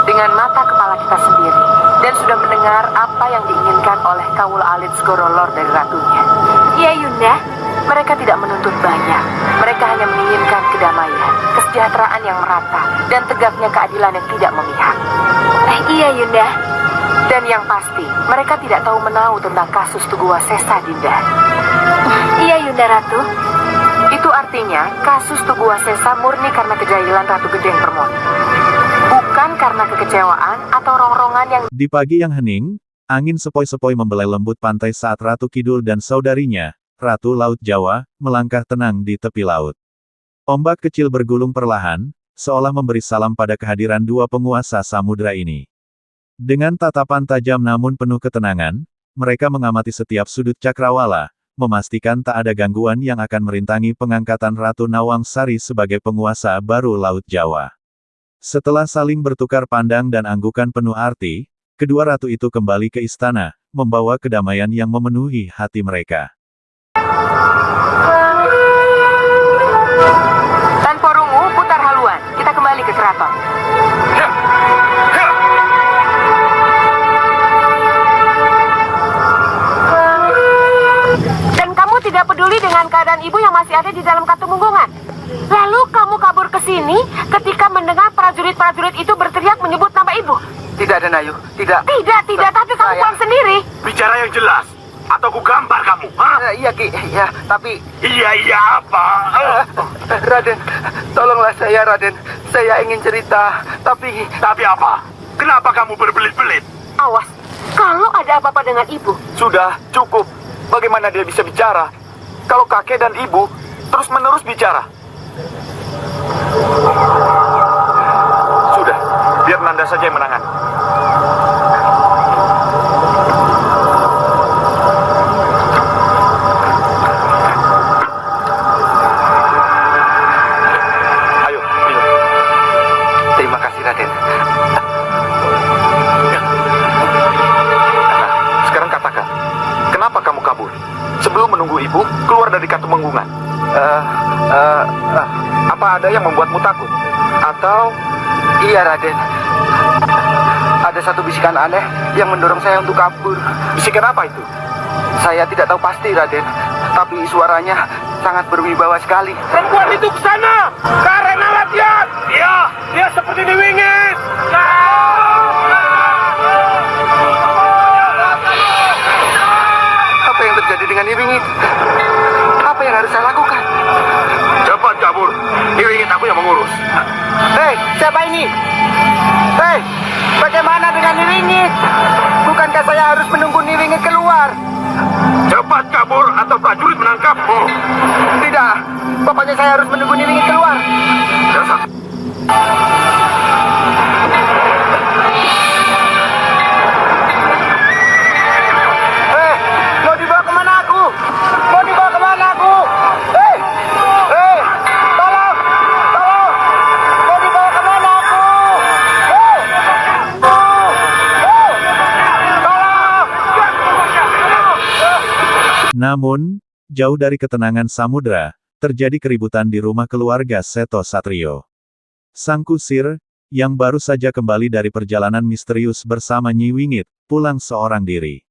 dengan mata kepala kita sendiri dan sudah mendengar apa yang diinginkan oleh Kawul Alit Sgorolor dari ratunya. Ya Yunda, mereka tidak menuntut banyak. Mereka hanya menginginkan kedamaian, kesejahteraan yang merata, dan tegaknya keadilan yang tidak memihak. Iya Yunda. Dan yang pasti, mereka tidak tahu menahu tentang kasus Tugu Wasesa, Dinda. Iya Yunda Ratu. Itu artinya kasus Tugu Wasesa murni karena kejahilan Ratu Gedeng Permoni. Bukan karena kekecewaan atau rongrongan yang... Di pagi yang hening, angin sepoi-sepoi membelai lembut pantai saat Ratu Kidul dan saudarinya, Ratu Laut Jawa, melangkah tenang di tepi laut. Ombak kecil bergulung perlahan, seolah memberi salam pada kehadiran dua penguasa samudra ini. Dengan tatapan tajam namun penuh ketenangan, mereka mengamati setiap sudut cakrawala, memastikan tak ada gangguan yang akan merintangi pengangkatan Ratu Nawang Sari sebagai penguasa baru Laut Jawa. Setelah saling bertukar pandang dan anggukan penuh arti, kedua ratu itu kembali ke istana, membawa kedamaian yang memenuhi hati mereka. Tanpa rungu, putar haluan. Kita kembali ke keraton. Dan kamu tidak peduli dengan keadaan ibu yang masih ada di dalam Katumenggungan. Lalu kamu kabur ke sini ketika mendengar prajurit-prajurit itu berteriak menyebut nama ibu. Tidak, Denayu, tidak. Tidak, tapi kamu pulang sendiri. Bicara yang jelas, atau ku gambar kamu, ha? Iya, Ki, ya, tapi... Iya apa? Raden, tolonglah saya, Raden. Saya ingin cerita, tapi... Tapi apa? Kenapa kamu berbelit-belit? Awas, kalau ada apa-apa dengan ibu. Sudah, cukup. Bagaimana dia bisa bicara? Kalau kakek dan ibu terus-menerus bicara. Sudah, biar Nanda saja yang menangani. Ayo, minum. Terima kasih, Raden. Nah, sekarang katakan, kenapa kamu kabur? Sebelum menunggu ibu keluar dari Katumenggungan. Apa ada yang membuatmu takut? Atau... Iya, Raden. Ada satu bisikan aneh yang mendorong saya untuk kabur. Bisikan apa itu? Saya tidak tahu pasti, Raden. Tapi suaranya sangat berwibawa sekali. Perempuan itu ke sana! Karena latihan! Iya, dia seperti diwingit! Apa yang terjadi dengan Iwingit? Apa yang harus saya lakukan? Cepat kabur! Diwingit aku yang mengurus. Hei, siapa ini? Hei, bagaimana dengan Niwingit? Bukankah saya harus menunggu Niwingit keluar? Cepat kabur atau prajurit menangkapmu! Tidak, pokoknya saya harus menunggu Niwingit keluar. Dasar. Hei, mau dibawa kemana aku? Mau dibawa kemana aku? Hei, hei, tolong, tolong, mau dibawa kemana aku? Hei, tolong. Namun, jauh dari ketenangan samudra, terjadi keributan di rumah keluarga Seto Satrio. Sang kusir, yang baru saja kembali dari perjalanan misterius bersama Nyi Wingit, pulang seorang diri.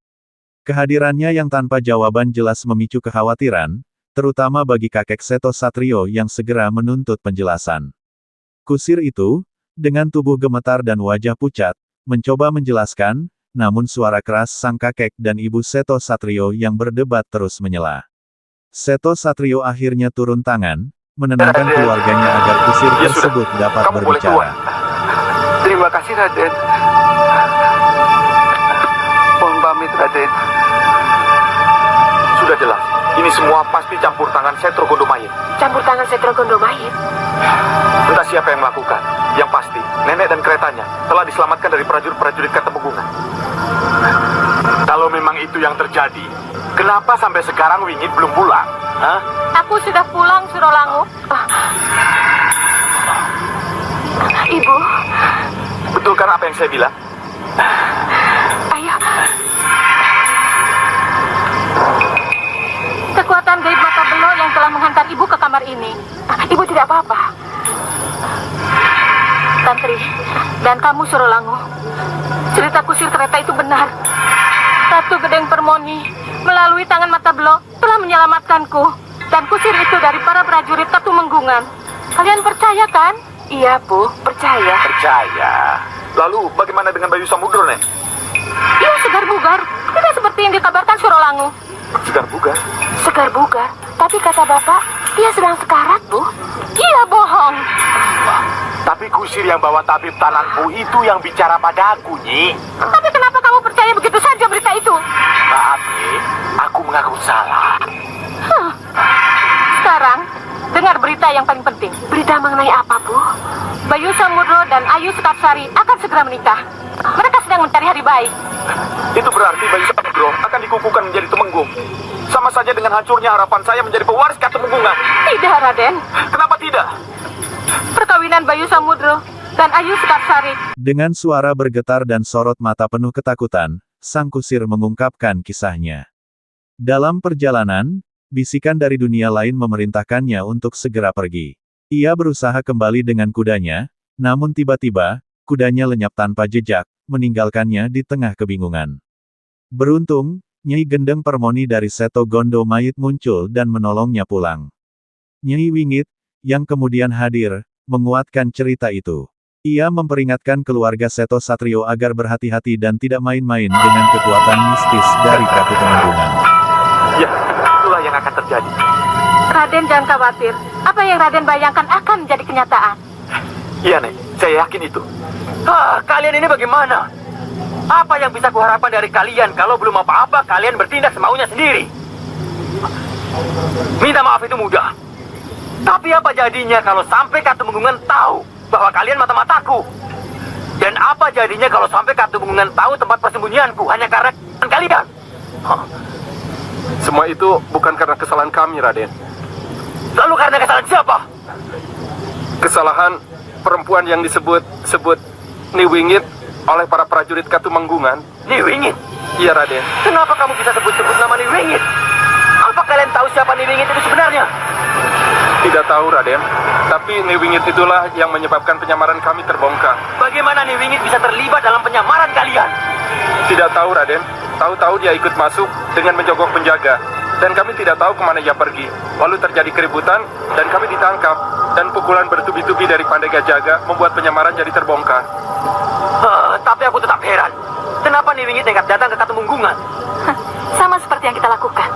Kehadirannya yang tanpa jawaban jelas memicu kekhawatiran, terutama bagi kakek Seto Satrio yang segera menuntut penjelasan. Kusir itu, dengan tubuh gemetar dan wajah pucat, mencoba menjelaskan, namun suara keras sang kakek dan ibu Seto Satrio yang berdebat terus menyela. Seto Satrio akhirnya turun tangan, menenangkan keluarganya agar kusir Ya sudah, tersebut dapat kamu boleh keluar. berbicara. Terima kasih, Raden. Mohon pamit, Raden. Sudah jelas, ini semua pasti campur tangan Setro Gondomayit. Campur tangan Setro Gondomayit. Entah siapa yang melakukan. Yang pasti, nenek dan keretanya telah diselamatkan dari prajurit-prajurit Kartapegungan. Kalau memang itu yang terjadi, kenapa sampai sekarang Wingit belum pulang? Hah? Aku sudah pulang, Surolangu. Ibu, Betulkan apa yang saya bilang? ayah. Kekuatan gaib mata belo yang telah menghantar ibu ke kamar ini. Ibu tidak apa-apa. Tantri, dan kamu Surolangu. Cerita kusir kereta itu benar. Ratu Gedeng Permoni melalui tangan mata belo telah menyelamatkanku. Dan kusir itu dari para prajurit Katumenggungan. Kalian percaya kan? Iya, Bu, percaya. Percaya. Lalu bagaimana dengan Bayu Samudro, Nek? Ia segar bugar, tidak seperti yang dikabarkan Surolangu. Segar bugar. Segar bugar, tapi kata Bapak, ia sedang sekarat, Bu. Ia bohong. Tapi kusir yang bawa tabib tananku itu yang bicara padaku, Nyi. Tapi kenapa kamu percaya begitu saja berita itu? Maaf, Nyi. Aku mengaku salah. Sekarang, dengar berita yang paling penting. Berita mengenai apa, Bu? Bayu Samudro dan Ayu Sekarsari akan segera menikah. Mereka sedang mencari hari baik. Itu berarti Bayu Samudro akan dikukuhkan menjadi Temenggung. Sama saja dengan hancurnya harapan saya menjadi pewaris Katemenggungan. Tidak, Raden. Kenapa tidak? Perkawinan Bayu Samudro dan Ayu Sekarsari. Dengan suara bergetar dan sorot mata penuh ketakutan, sang kusir mengungkapkan kisahnya. Dalam perjalanan, bisikan dari dunia lain memerintahkannya untuk segera pergi. Ia berusaha kembali dengan kudanya, namun tiba-tiba, kudanya lenyap tanpa jejak, meninggalkannya di tengah kebingungan. Beruntung, Nyai Gendeng Permoni dari Seto Gondomayit muncul dan menolongnya pulang. Nyai Wingit, yang kemudian hadir, menguatkan cerita itu. Ia memperingatkan keluarga Seto Satrio agar berhati-hati dan tidak main-main dengan kekuatan mistis dari Katumenggungan. Ya, itulah yang akan terjadi. Raden jangan khawatir. Apa yang Raden bayangkan akan menjadi kenyataan. Iya, Nek. Saya yakin itu. Kalian ini bagaimana? Apa yang bisa kuharapkan dari kalian kalau belum apa-apa kalian bertindak semaunya sendiri? Minta maaf itu mudah. Tapi apa jadinya kalau sampai Katumenggungan tahu bahwa kalian mata-mataku? Dan apa jadinya kalau sampai Katumenggungan tahu tempat persembunyianku hanya karena kalian? Semua itu bukan karena kesalahan kami, Raden. Lalu karena kesalahan siapa? Kesalahan perempuan yang disebut Niwingit oleh para prajurit Katumenggungan. Niwingit? Iya, Raden. Kenapa kamu bisa sebut-sebut nama Niwingit? Apa kalian tahu siapa Niwingit itu sebenarnya? Tidak tahu, Raden. Tapi Niwingit itulah yang menyebabkan penyamaran kami terbongkar. Bagaimana Niwingit bisa terlibat dalam penyamaran kalian? Tidak tahu, Raden. Tahu-tahu dia ikut masuk dengan menjogok penjaga. Dan kami tidak tahu kemana ia pergi. Lalu terjadi keributan, dan kami ditangkap. Dan pukulan bertubi-tubi dari Pandai Gajaga membuat penyamaran jadi terbongkar. Tapi aku tetap heran. Kenapa Niwingit nekat datang ke Katumenggungan? Sama seperti yang kita lakukan.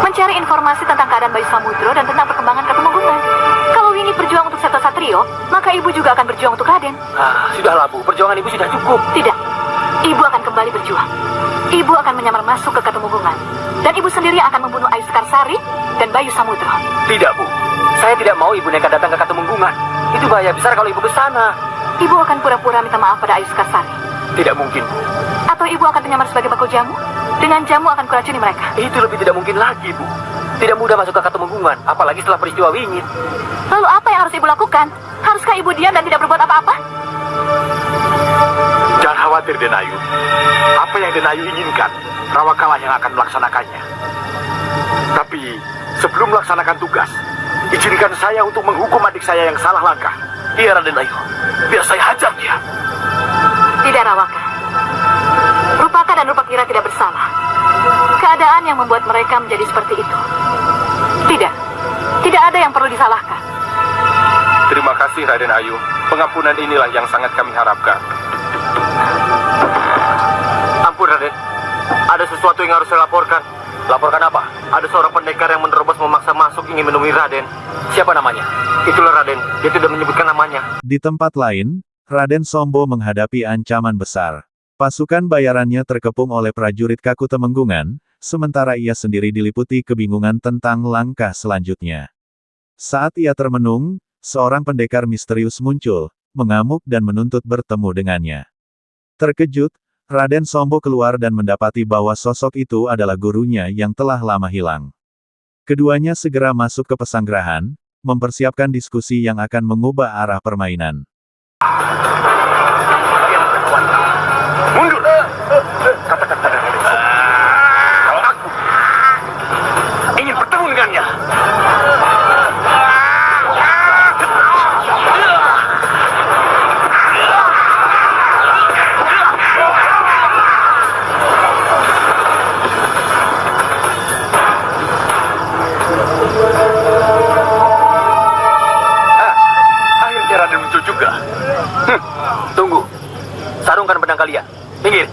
Mencari informasi tentang keadaan Bayu Samudro dan tentang perkembangan Katumenggungan. Kalau Wingit berjuang untuk Seto Satrio, maka ibu juga akan berjuang untuk Raden. Sudahlah, Bu. Perjuangan ibu sudah cukup. Tidak. Ibu akan kembali berjuang. Ibu akan menyamar masuk ke Katumenggungan. Dan ibu sendiri akan membunuh Ayu Sekarsari dan Bayu Samudro. Tidak, Bu. Saya tidak mau ibu nekat datang ke Katumenggungan. Itu bahaya besar kalau ibu ke sana. Ibu akan pura-pura minta maaf pada Ayu Sekarsari. Tidak mungkin, Bu. Atau ibu akan menyamar sebagai bakul jamu. Dengan jamu akan kuracuni mereka. Itu lebih tidak mungkin lagi, Bu. Tidak mudah masuk ke Katumenggungan, apalagi setelah peristiwa Wingit. Lalu apa yang harus ibu lakukan? Haruskah ibu diam dan tidak berbuat apa-apa? Jangan khawatir, Denayu. Apa yang Denayu inginkan, Rawakalah yang akan melaksanakannya. Tapi, sebelum melaksanakan tugas, izinkan saya untuk menghukum adik saya yang salah langkah. Iya, Raden Ayu. Biar saya hajar dia. Tidak, Rawaka. Rupaka dan Rupakira tidak bersalah. Keadaan yang membuat mereka menjadi seperti itu. Tidak. Tidak ada yang perlu disalahkan. Terima kasih, Raden Ayu. Pengampunan inilah yang sangat kami harapkan. Ampun, Raden. Ada sesuatu yang harus saya laporkan. Laporkan apa? Ada seorang pendekar yang menerobos memaksa masuk ingin menemui Raden. Siapa namanya? Itulah Raden. Dia tidak menyebutkan namanya. Di tempat lain, Raden Sombo menghadapi ancaman besar. Pasukan bayarannya terkepung oleh prajurit Kaku Temenggungan, sementara ia sendiri diliputi kebingungan tentang langkah selanjutnya. Saat ia termenung, seorang pendekar misterius muncul, mengamuk dan menuntut bertemu dengannya. Terkejut, Raden Sombo keluar dan mendapati bahwa sosok itu adalah gurunya yang telah lama hilang. Keduanya segera masuk ke pesanggerahan, mempersiapkan diskusi yang akan mengubah arah permainan. Mundur! Katakan pada Raden Sombo, kalau aku ingin bertemu dengannya. Akhirnya Raden muncul juga. Tunggu. Sarungkan pedang kalian. Minggir.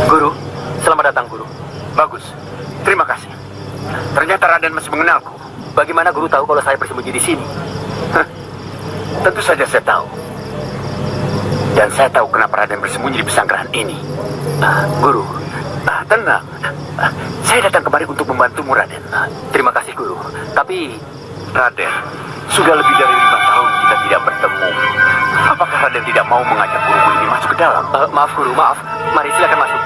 Guru, selamat datang guru. Bagus. Terima kasih. Ternyata Raden masih mengenalku. Bagaimana guru tahu kalau saya bersembunyi di sini? Tentu saja saya tahu. Dan saya tahu kenapa Raden bersembunyi di pesanggerahan ini. Guru, tenang. Saya datang kemari untuk membantumu, Raden. Terima kasih, Guru. Tapi, Raden, sudah lebih dari 5 tahun kita tidak bertemu. Apakah Raden tidak mau mengajak guru ini masuk ke dalam? Maaf, Guru, maaf. Mari silakan masuk.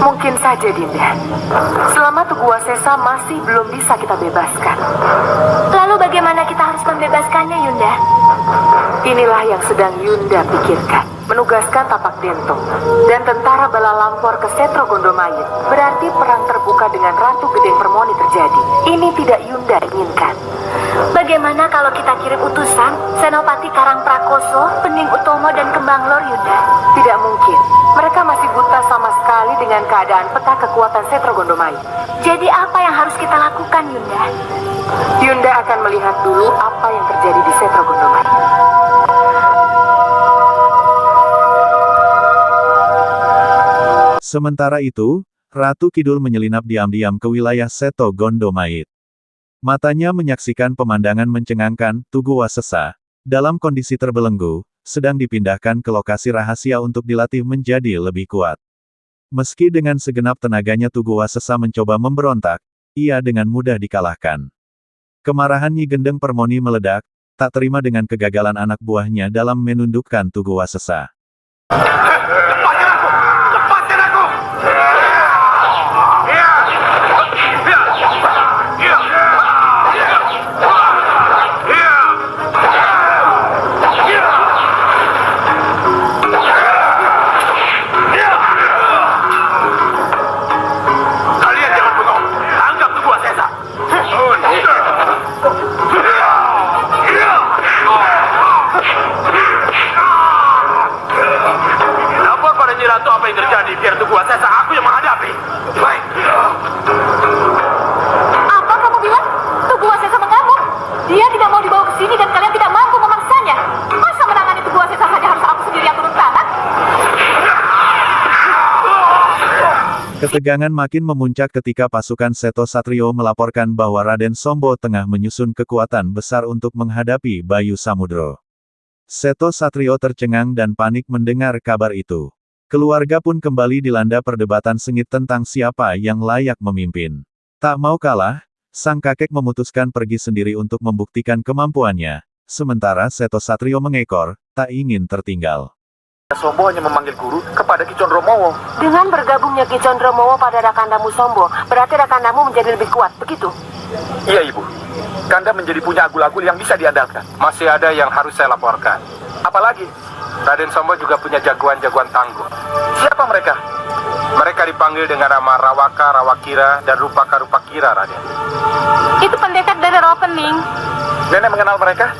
Mungkin saja, Dinda. Selama Tugu Wasesa masih belum bisa kita bebaskan. Lalu bagaimana kita harus membebaskannya, Yunda? Inilah yang sedang Yunda pikirkan. Menugaskan Tapak Dentong dan tentara bala lampor ke Setro Gondomayit. Berarti perang terbuka dengan Ratu Gedeng Permoni terjadi. Ini tidak Yunda inginkan. Bagaimana kalau kita kirim utusan Senopati Karang Prakoso, Pening Utomo, dan Kembang Lor, Yunda? Tidak mungkin. Mereka masih buta sama sekali dengan keadaan peta kekuatan Setro Gondomayit. Jadi apa yang harus kita lakukan, Yunda? Yunda akan melihat dulu apa yang terjadi di Setro Gondomayit. Sementara itu, Ratu Kidul menyelinap diam-diam ke wilayah Seto Gondomayit. Matanya menyaksikan pemandangan mencengangkan, Tugu Wasesa, dalam kondisi terbelenggu, sedang dipindahkan ke lokasi rahasia untuk dilatih menjadi lebih kuat. Meski dengan segenap tenaganya Tugu Wasesa mencoba memberontak, ia dengan mudah dikalahkan. Kemarahan Nyi Gendeng Permoni meledak, tak terima dengan kegagalan anak buahnya dalam menundukkan Tugu Wasesa. Lepaskan aku! Lepaskan aku! Kalian jangan bengong. Anggap Tugu Wasesa. Lapor pada Nyi Ratu apa yang terjadi, biar Tugu Wasesa aku yang menghadapi. Baik. Apa kamu bilang? Tugu Wasesa mengamuk. Dia tidak mau dibawa ke sini dan kalian tidak mampu memaksanya. Masa menangani Tugu Wasesa saja harus aku sendiri yang turun tangan? Ketegangan makin memuncak ketika pasukan Seto Satrio melaporkan bahwa Raden Sombo tengah menyusun kekuatan besar untuk menghadapi Bayu Samudro. Seto Satrio tercengang dan panik mendengar kabar itu. Keluarga pun kembali dilanda perdebatan sengit tentang siapa yang layak memimpin. Tak mau kalah, sang kakek memutuskan pergi sendiri untuk membuktikan kemampuannya, sementara Seto Satrio mengekor, tak ingin tertinggal. Sombo hanya memanggil guru kepada Ki Condromowo. Dengan bergabungnya Ki Condromowo pada Rakandamu Sombo, berarti Rakandamu menjadi lebih kuat, begitu? Iya, Ibu. Kanda menjadi punya agul-agul yang bisa diandalkan. Masih ada yang harus saya laporkan. Apalagi? Raden Sombo juga punya jagoan-jagoan tangguh. Siapa mereka? Mereka dipanggil dengan nama Rawaka, Rawakira, dan Rupaka Rupakira, Raden. Itu pendekar dari Rawapening. Nenek mengenal mereka?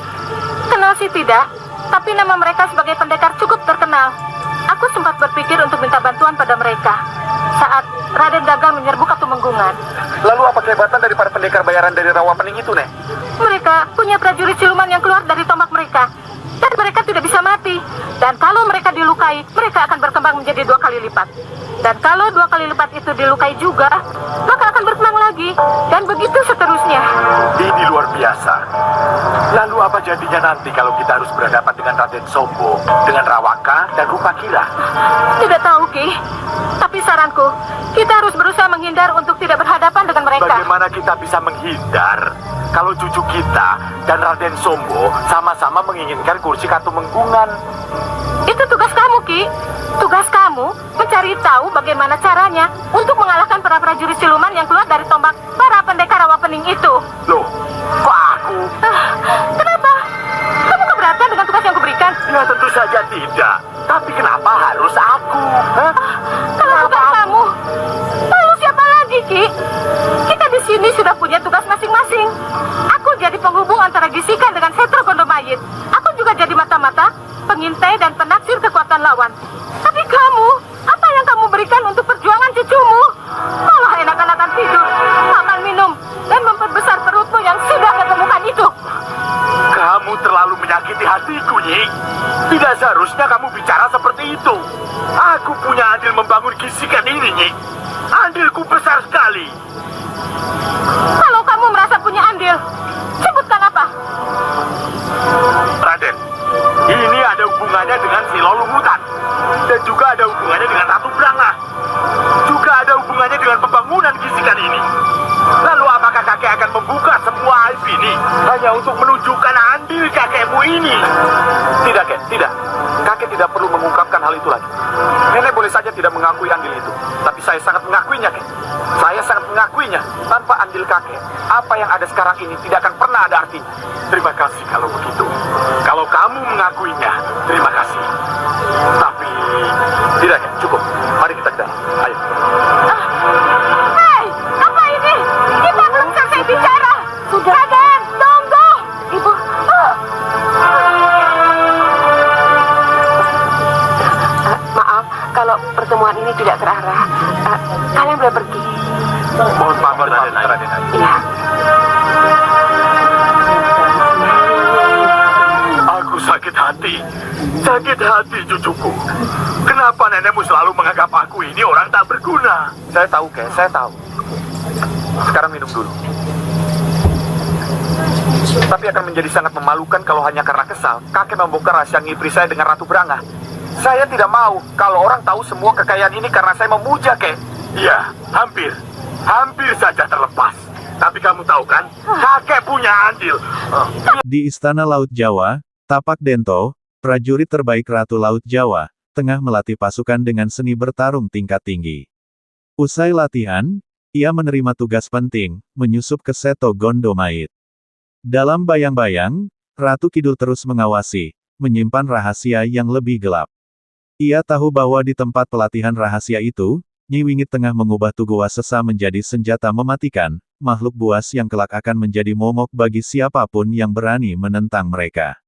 Kenal sih tidak, tapi nama mereka sebagai pendekar cukup terkenal. Aku sempat berpikir untuk minta bantuan pada mereka saat Raden gagal menyerbu Katumenggungan. Lalu apa kehebatan dari para pendekar bayaran dari Rawapening itu, Nek? Mereka punya prajurit siluman yang keluar dari tombak mereka, dan mereka tidak bisa mati. Dan kalau mereka dilukai, mereka akan berkembang menjadi 2 kali lipat. Dan kalau 2 kali lipat itu dilukai juga, maka akan berkembang lagi. Dan begitu seterusnya. Ini luar biasa. Lalu apa jadinya nanti kalau kita harus berhadapan dengan Raden Sombo, dengan Rawaka dan Rupakira? Tidak tahu, Ki. Tapi saranku, kita harus berusaha menghindar untuk tidak berhadapan dengan mereka. Bagaimana kita bisa menghindar kalau cucu kita dan Raden Sombo sama-sama menginginkan kursi Katumenggungan? Itu tugas kamu, Ki. Tugas kamu mencari tahu bagaimana caranya untuk mengalahkan para prajurit siluman yang keluar dari tombak para pendekar Rawapening itu. Loh, kok aku? Kenapa? Kamu keberatan dengan tugas yang kuberikan? Ya tentu saja tidak. Tapi kenapa harus aku? Hah? Kalau bukan kamu, lalu siapa lagi, Ki? Kita di sini sudah punya tugas masing-masing. Aku jadi penghubung antara Gisikan dengan Setro Gondomayit. Aku juga jadi mata-mata, pengintai dan penaksir kekuatan lawan. Tapi kamu, apa yang kamu berikan untuk perjuangan cucumu? Malah enak-enakan tidur, makan minum, dan memperbesar perutmu yang sudah ketemukan itu. Kamu terlalu menyakiti hatiku, Nyi. Tidak seharusnya kamu bicara seperti itu. Aku punya andil membangun Gisikan ini, Nyi. Andilku besar sekali. Kalau kamu merasa punya andil, sebutkan apa? Raden, ini ada hubungannya dengan Silolungutan. Dan juga ada hubungannya dengan Ratu Branga. Juga ada hubungannya dengan pembangunan Gisikan ini. Lalu apakah kakek akan membuka semua aib ini hanya untuk menunjukkan andil kakekmu ini? Tidak, Kek, tidak. Kakek tidak perlu mengungkapkan hal itu lagi. Nenek boleh saja tidak mengakui andil itu, tapi saya sangat mengakuinya, Kek. Saya sangat mengakuinya. Tanpa andil kakek, apa yang ada sekarang ini tidak akan pernah ada artinya. Terima kasih kalau begitu. Kalau kamu mengakuinya, terima kasih. Tapi tidak, Kek, cukup. Mari kita ke dalam. Ayo. Hei, apa ini? Kita belum selesai bicara. Sudah, Raden, tunggu. Ibu. Maaf, kalau pertemuan ini tidak terarah. Kalian boleh pergi. Mohon maaf, Raden. Iya. Aku sakit hati. Sakit hati, cucuku. Kenapa nenekmu selalu menganggap aku ini orang tak berguna? Saya tahu, Kek. Saya tahu. Sekarang minum dulu. Tapi akan menjadi sangat memalukan kalau hanya karena kesal kakek membongkar rahasia ngipri saya dengan Ratu Branga. Saya tidak mau kalau orang tahu semua kekayaan ini karena saya memuja, Kek. Iya, hampir. Hampir saja terlepas. Tapi kamu tahu kan, kakek punya andil. Di Istana Laut Jawa, Tapak Dento, prajurit terbaik Ratu Laut Jawa, tengah melatih pasukan dengan seni bertarung tingkat tinggi. Usai latihan, ia menerima tugas penting, menyusup ke Seto Gondomayit. Dalam bayang-bayang, Ratu Kidul terus mengawasi, menyimpan rahasia yang lebih gelap. Ia tahu bahwa di tempat pelatihan rahasia itu, Nyi Wingit tengah mengubah Tugu Wasesa menjadi senjata mematikan, makhluk buas yang kelak akan menjadi momok bagi siapapun yang berani menentang mereka.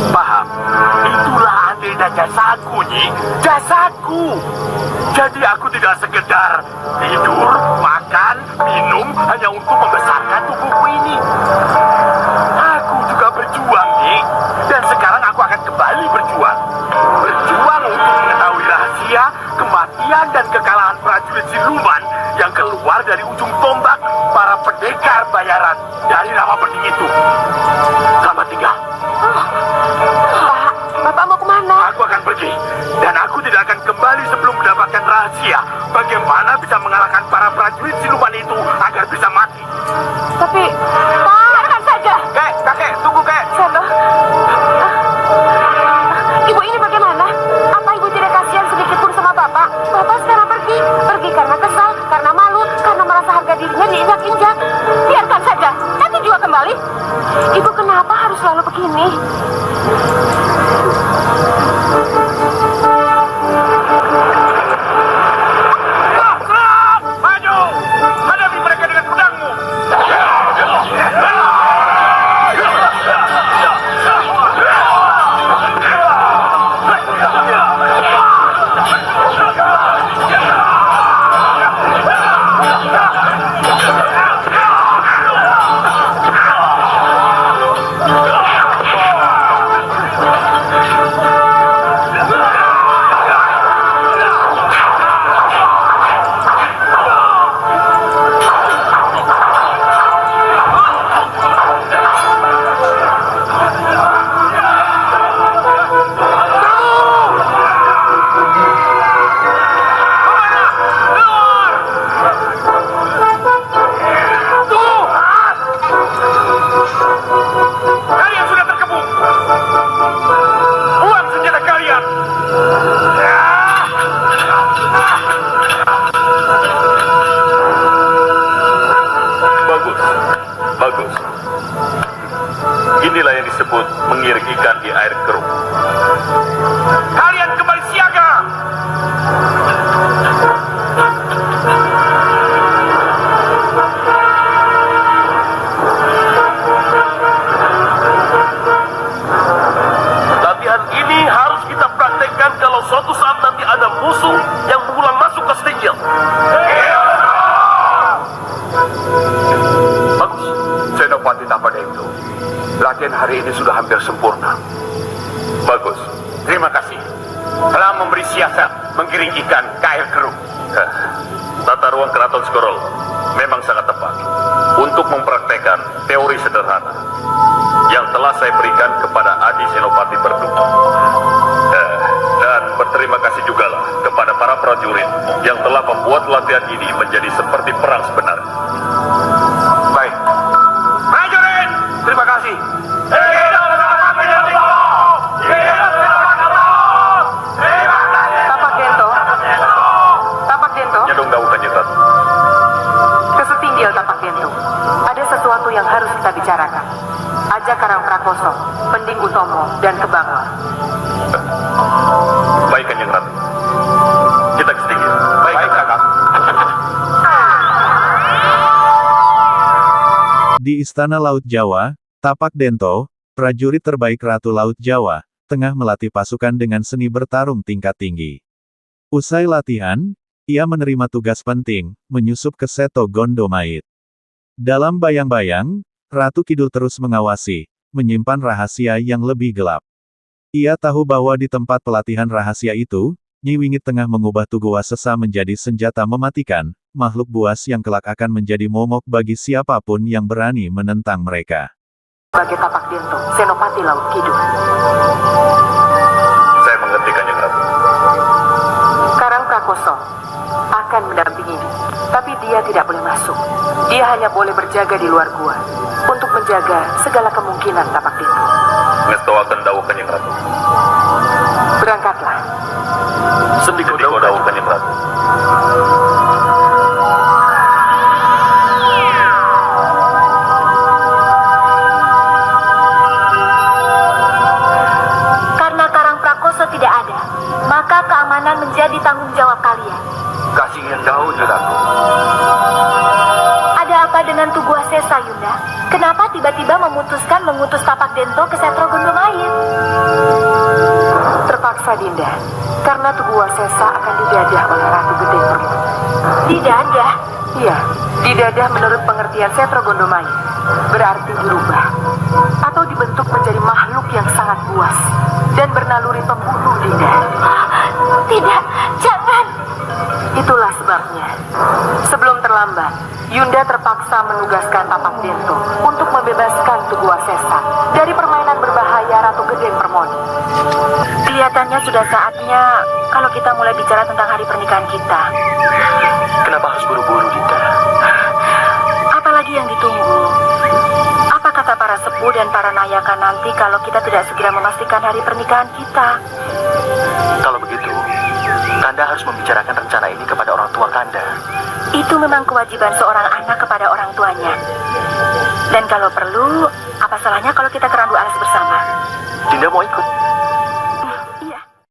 Paham? Itulah andil dan jasaku, Nyi. Jasaku. Jadi aku tidak sekedar tidur, makan, minum hanya untuk membesarkan tubuhku ini. Aku juga berjuang, Nyi. Dan sekarang aku akan kembali berjuang. Berjuang untuk mengetahui rahasia, kematian dan kekalahan prajurit siluman yang keluar dari ujung tombak para pendekar bayaran dari Rawapening itu. Selamat tinggal. Bapak mau kemana? Aku akan pergi, dan aku tidak akan kembali sebelum mendapatkan rahasia bagaimana bisa mengalahkan para prajurit siluman itu agar bisa mati. Tapi, Biarkan saja. Kakek, tunggu, Kek. Seto. Ibu ini bagaimana? kembali? Ibu kenapa harus selalu begini? Maju! Hadapi mereka dengan pedangmu! Kalian sudah terkepung! Buang senjata kalian! Bagus, bagus. Inilah yang disebut mengiring ikan di air keruh. Kalian kembali siaga! Latihan ini harus kita praktekkan kalau suatu saat nanti ada musuh yang mengulang masuk ke Stingel. Bagus. Senopati Tapadendo. Latihan hari ini sudah hampir sempurna. Bagus. Terima kasih telah memberi siasat menggiring ikan ke air keruh. Tata ruang keraton Skorol memang sangat tepat untuk mempraktekkan teori sederhana yang telah saya berikan kepada Adi Senopati berdua. Dan berterima kasih juga lah kepada para prajurit yang telah membuat latihan ini menjadi seperti perang sebenarnya. Baik. Prajurit, terima kasih. Tapak Dento. Tapak Dento. Nyedong daun Kanjeng Ratu. Kesetinggil Tapak Dento. Ada sesuatu yang harus kita bicarakan. Ajak Karang Prakoso, Pending Utomo, dan Kebangla. Baik Kanjeng Ratu. Kita ke Stingel. Baik, kakak. Di Istana Laut Jawa, Tapak Dento, prajurit terbaik Ratu Laut Jawa, tengah melatih pasukan dengan seni bertarung tingkat tinggi. Usai latihan, ia menerima tugas penting, menyusup ke Seto Gondomait. Dalam bayang-bayang, Ratu Kidul terus mengawasi, menyimpan rahasia yang lebih gelap. Ia tahu bahwa di tempat pelatihan rahasia itu, Nyi Wingit tengah mengubah Tugu Wasesa menjadi senjata mematikan, makhluk buas yang kelak akan menjadi momok bagi siapapun yang berani menentang mereka. Sebagai Tapak Dento, Senopati Laut Kidul. Saya mengerti Kanjeng Ratu. Karang Prakoso akan mendampingi, tapi dia tidak boleh masuk. Dia hanya boleh berjaga di luar gua untuk menjaga segala kemungkinan Tapak Dento. Ngestoaken dawuh Kanjeng Ratu. Berangkatlah. Sendiko dawuh Kanjeng Ratu. Karena Karang Prakoso tidak ada, maka keamanan menjadi tanggung jawab kalian. Kasih yang jauh, Ratu. Ada apa dengan Tugu Wasesa, Yunda? Kenapa tiba-tiba memutuskan mengutus Tapak Dento ke Setro Gondomait? Terpaksa, Dinda. Karena Tugu Wasesa akan didadah oleh Ratu Gede Permoni. Didadah? Iya, didadah menurut pengertian Setro Gondomait. Berarti dirubah. Atau dibentuk menjadi makhluk yang sangat buas. Dan bernaluri pembunuh, Dinda. Tidak, jangan. Itulah sebabnya. Sebelum terlambat, Yunda terpaksa menugaskan Tapak Dento untuk membebaskan Tugu Wasesa dari permainan berbahaya Ratu Gede Permoni. Kelihatannya sudah saatnya kalau kita mulai bicara tentang hari pernikahan kita. Kenapa harus buru-buru, Dinda? Apalagi yang ditunggu? Apa kata para sepuh dan para nayaka nanti kalau kita tidak segera memastikan hari pernikahan kita? Kalau begitu, Kanda harus membicarakan rencana ini kepada orang tua Kanda. Itu memang kewajiban seorang anak kepada orang tuanya. Dan kalau perlu, apa salahnya kalau kita ke Randu Alas bersama? Dinda mau ikut.